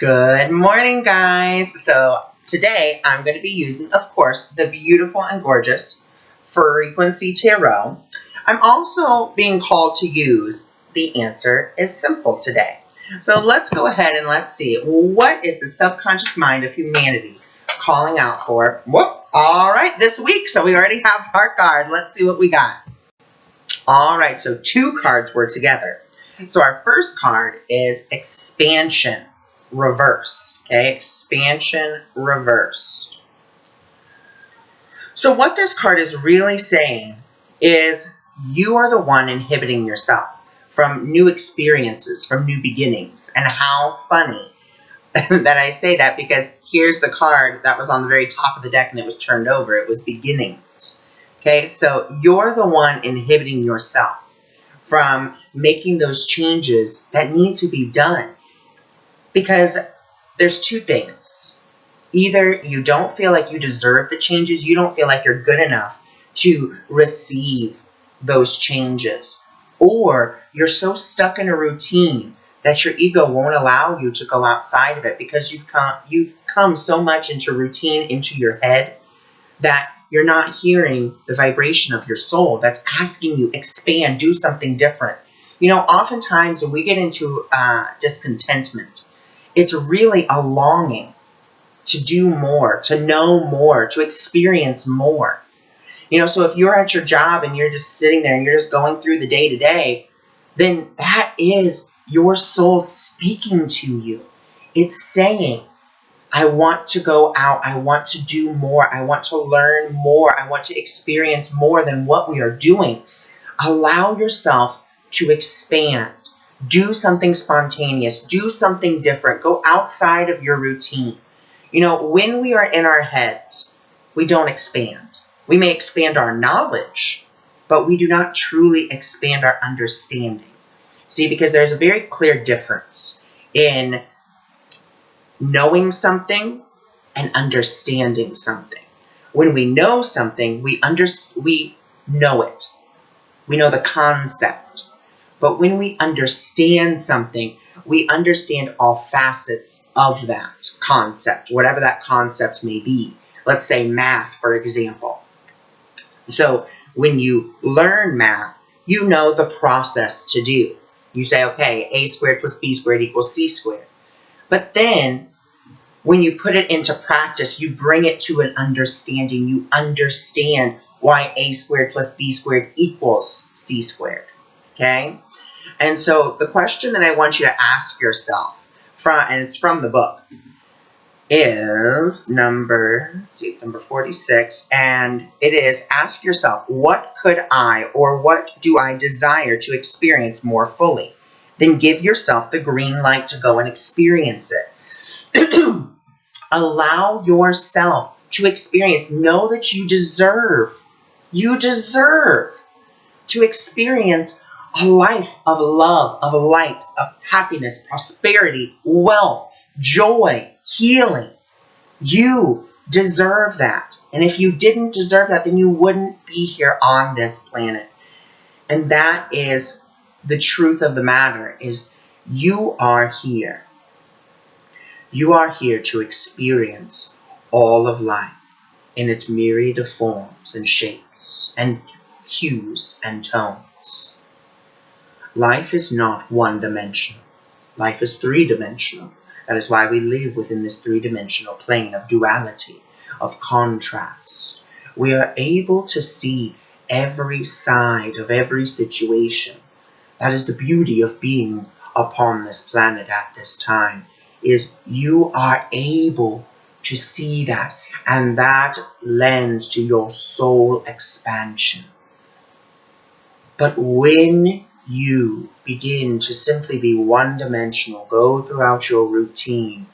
Good morning, guys. So today I'm going to be using, of course, the beautiful and gorgeous frequency tarot. I'm also being called to use the answer is simple today. So let's go ahead and let's see, what is the subconscious mind of humanity calling out for? Whoop. All right, this week. So we already have our card. Let's see what we got. All right, so two cards were together. So our first card is expansion reversed. Okay, expansion reversed. So what this card is really saying is you are the one inhibiting yourself from new experiences, from new beginnings. And how funny that I say that, because here's the card that was on the very top of the deck and it was turned over. It was beginnings. Okay, so you're the one inhibiting yourself from making those changes that need to be done. Because there's two things. Either you don't feel like you deserve the changes, you don't feel like you're good enough to receive those changes, or you're so stuck in a routine that your ego won't allow you to go outside of it because you've come so much into routine, into your head, that you're not hearing the vibration of your soul that's asking you, expand, do something different. You know, oftentimes when we get into discontentment, it's really a longing to do more, to know more, to experience more. You know, so if you're at your job and you're just sitting there and you're just going through the day to day, then that is your soul speaking to you. It's saying, I want to go out. I want to do more. I want to learn more. I want to experience more than what we are doing. Allow yourself to expand. Do something spontaneous. Do something different. Go outside of your routine. You know, when we are in our heads, we don't expand. We may expand our knowledge, but we do not truly expand our understanding. See, because there's a very clear difference in knowing something and understanding something. When we know something, we know it. We know the concept. But when we understand something, we understand all facets of that concept, whatever that concept may be. Let's say math, for example. So when you learn math, you know the process to do. You say, okay, a squared plus b squared equals c squared. But then when you put it into practice, you bring it to an understanding. You understand why a squared plus b squared equals c squared. Okay? And so the question that I want you to ask yourself, and it's from the book, is number 46, and it is, ask yourself, what could I or what do I desire to experience more fully? Then give yourself the green light to go and experience it. Allow yourself to experience. Know that you deserve to experience a life of love, of light, of happiness, prosperity, wealth, joy, healing. You deserve that. And if you didn't deserve that, then you wouldn't be here on this planet. And that is the truth of the matter, is you are here. You are here to experience all of life in its myriad of forms and shapes and hues and tones. Life is not one-dimensional. Life is three-dimensional. That is why we live within this three-dimensional plane of duality, of contrast. We are able to see every side of every situation. That is the beauty of being upon this planet at this time, is you are able to see that, and that lends to your soul expansion. But when you begin to simply be one-dimensional, go throughout your routine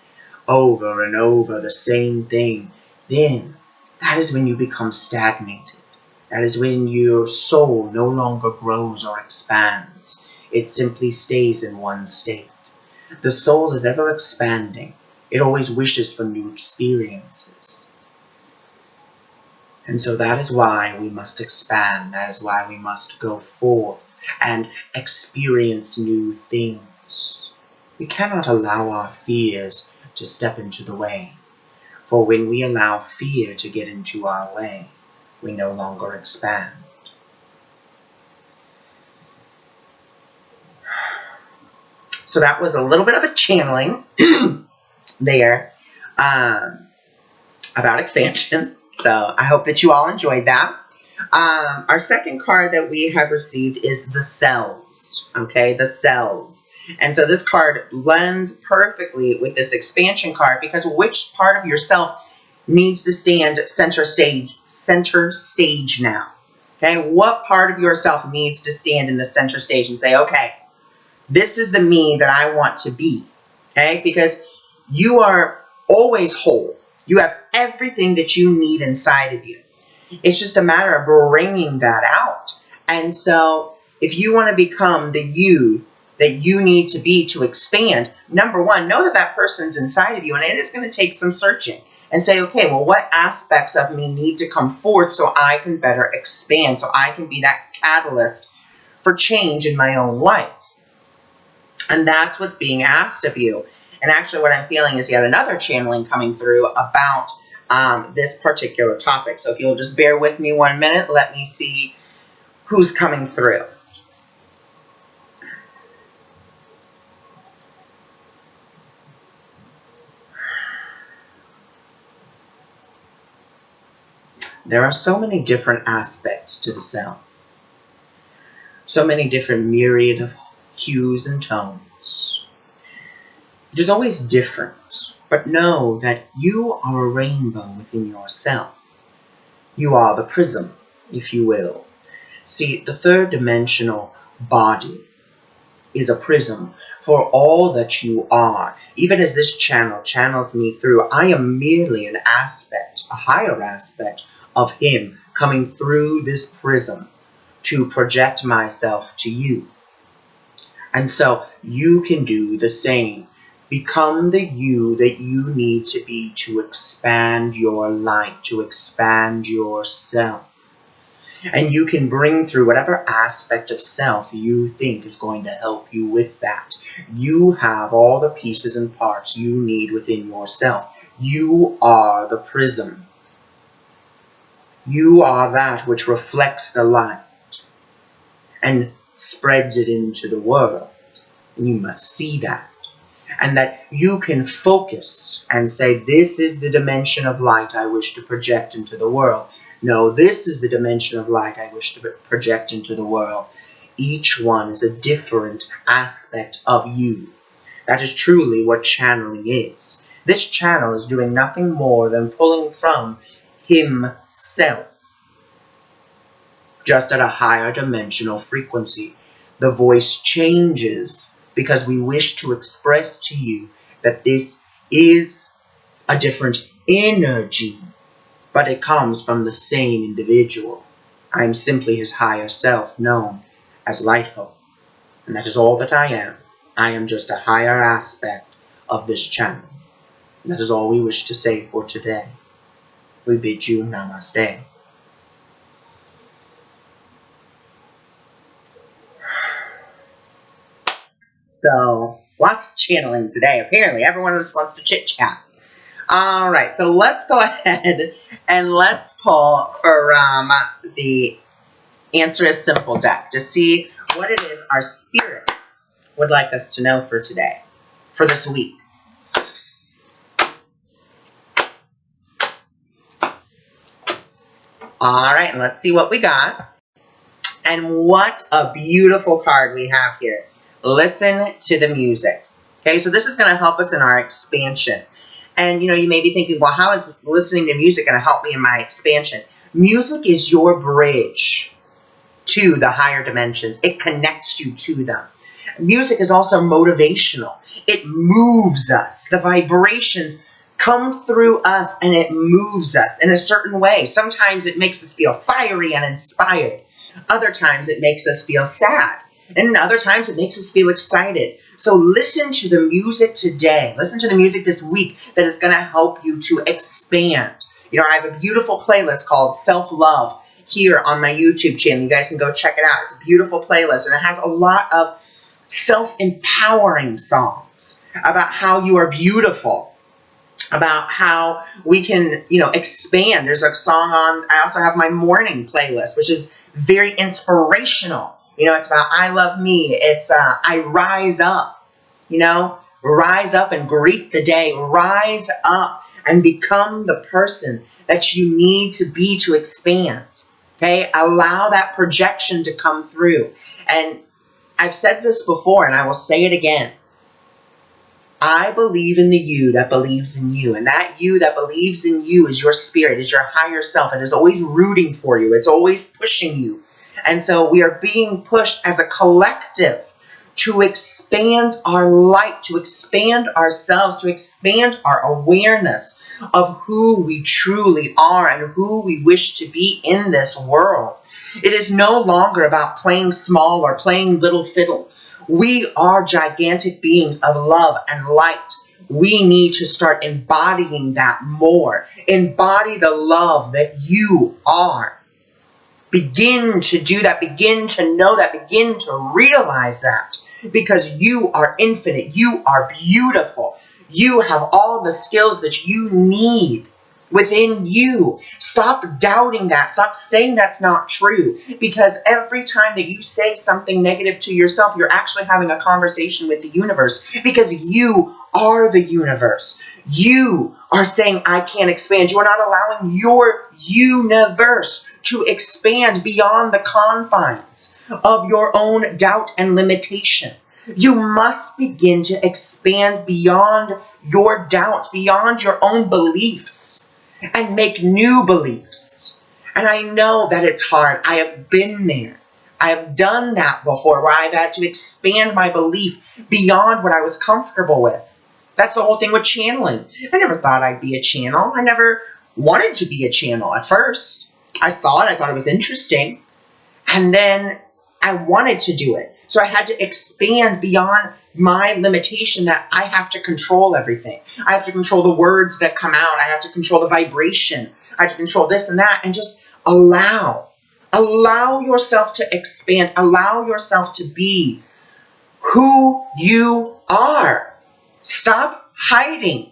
over and over the same thing, then that is when you become stagnated. That is when your soul no longer grows or expands. It simply stays in one state. The soul is ever expanding. It always wishes for new experiences. And so that is why we must expand. That is why we must go forth and experience new things. We cannot allow our fears to step into the way. For when we allow fear to get into our way, we no longer expand. So that was a little bit of a channeling there about expansion. So I hope that you all enjoyed that. Our second card that we have received is the cells. Okay, the cells. And so this card blends perfectly with this expansion card, because which part of yourself needs to stand center stage now? Okay, what part of yourself needs to stand in the center stage and say, okay, this is the me that I want to be? Okay, because you are always whole. You have everything that you need inside of you. It's just a matter of bringing that out. And so if you want to become the you that you need to be to expand, number one, know that that person's inside of you, and it is going to take some searching and say, okay, well, what aspects of me need to come forth so I can better expand, so I can be that catalyst for change in my own life. And that's what's being asked of you. And actually what I'm feeling is yet another channeling coming through about this particular topic. So if you'll just bear with me 1 minute, let me see who's coming through. There are so many different aspects to the self. So many different myriad of hues and tones. It is always different, but know that you are a rainbow within yourself. You are the prism, if you will. See, the third dimensional body is a prism for all that you are. Even as this channel channels me through, I am merely an aspect, a higher aspect of him coming through this prism to project myself to you. And so you can do the same. Become the you that you need to be to expand your light, to expand yourself. And you can bring through whatever aspect of self you think is going to help you with that. You have all the pieces and parts you need within yourself. You are the prism. You are that which reflects the light and spreads it into the world. And you must see that. And that you can focus and say, this is the dimension of light I wish to project into the world. No, this is the dimension of light I wish to project into the world. Each one is a different aspect of you. That is truly what channeling is. This channel is doing nothing more than pulling from himself, just at a higher dimensional frequency. The voice changes because we wish to express to you that this is a different energy, but it comes from the same individual. I am simply his higher self, known as Light Hope, and that is all that I am. I am just a higher aspect of this channel. That is all we wish to say for today. We bid you namaste. So, lots of channeling today. Apparently, everyone just wants to chit-chat. All right, so let's go ahead and let's pull from the Answer is Simple deck to see what it is our spirits would like us to know for today, for this week. All right, and let's see what we got. And what a beautiful card we have here. Listen to the music. Okay, so this is going to help us in our expansion. And, you may be thinking, well, how is listening to music going to help me in my expansion? Music is your bridge to the higher dimensions. It connects you to them. Music is also motivational. It moves us. The vibrations come through us and it moves us in a certain way. Sometimes it makes us feel fiery and inspired. Other times it makes us feel sad. And other times it makes us feel excited. So listen to the music today. Listen to the music this week that is going to help you to expand. I have a beautiful playlist called Self-Love here on my YouTube channel. You guys can go check it out. It's a beautiful playlist, and it has a lot of self-empowering songs about how you are beautiful. about how we can, expand. There's a song on, I also have my morning playlist, which is very inspirational. It's about I love me. It's I rise up, rise up and greet the day. Rise up and become the person that you need to be to expand. Okay? Allow that projection to come through. And I've said this before and I will say it again. I believe in the you that believes in you. And that you that believes in you is your spirit, is your higher self. It is always rooting for you. It's always pushing you. And so we are being pushed as a collective to expand our light, to expand ourselves, to expand our awareness of who we truly are and who we wish to be in this world. It is no longer about playing small or playing little fiddle. We are gigantic beings of love and light. We need to start embodying that more. Embody the love that you are. Begin to do that. Begin to know that. Begin to realize that. Because you are infinite. You are beautiful. You have all the skills that you need within you. Stop doubting that. Stop saying that's not true. Because every time that you say something negative to yourself, you're actually having a conversation with the universe. Because you are the universe. You are saying, I can't expand. You are not allowing your universe to expand beyond the confines of your own doubt and limitation. You must begin to expand beyond your doubts, beyond your own beliefs, and make new beliefs. And I know that it's hard. I have been there. I have done that before, where I've had to expand my belief beyond what I was comfortable with. That's the whole thing with channeling. I never thought I'd be a channel. I never wanted to be a channel at first. I saw it. I thought it was interesting. And then I wanted to do it. So I had to expand beyond my limitation that I have to control everything. I have to control the words that come out. I have to control the vibration. I have to control this and that. And just allow. Allow yourself to expand. Allow yourself to be who you are. Stop hiding.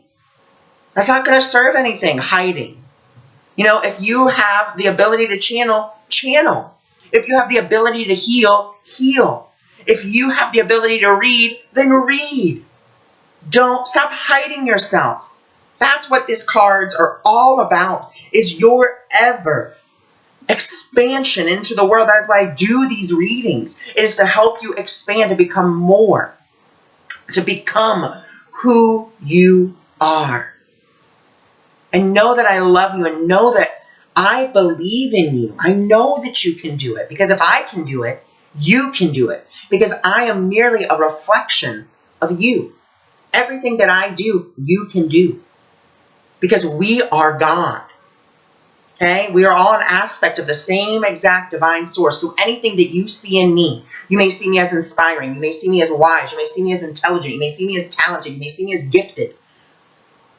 That's not going to serve anything, hiding. If you have the ability to channel, channel. If you have the ability to heal, heal. If you have the ability to read, then read. Don't stop hiding yourself. That's what these cards are all about, is your ever expansion into the world. That's why I do these readings. It is to help you expand, to become more, to become who you are. And know that I love you, and know that I believe in you. I know that you can do it, because if I can do it, you can do it, because I am merely a reflection of you. Everything that I do, you can do, because we are God. Okay? We are all an aspect of the same exact divine source. So anything that you see in me, you may see me as inspiring, you may see me as wise, you may see me as intelligent, you may see me as talented, you may see me as gifted.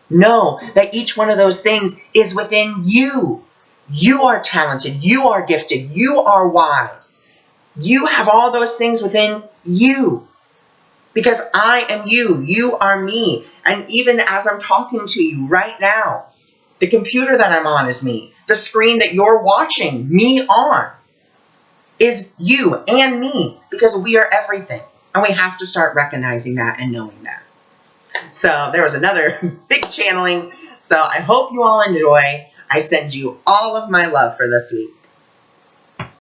Know that each one of those things is within you. You are talented. You are gifted. You are wise. You have all those things within you. Because I am you. You are me. And even as I'm talking to you right now, the computer that I'm on is me. The screen that you're watching me on is you and me. Because we are everything. And we have to start recognizing that and knowing that. So there was another big channeling. So I hope you all enjoy. I send you all of my love for this week.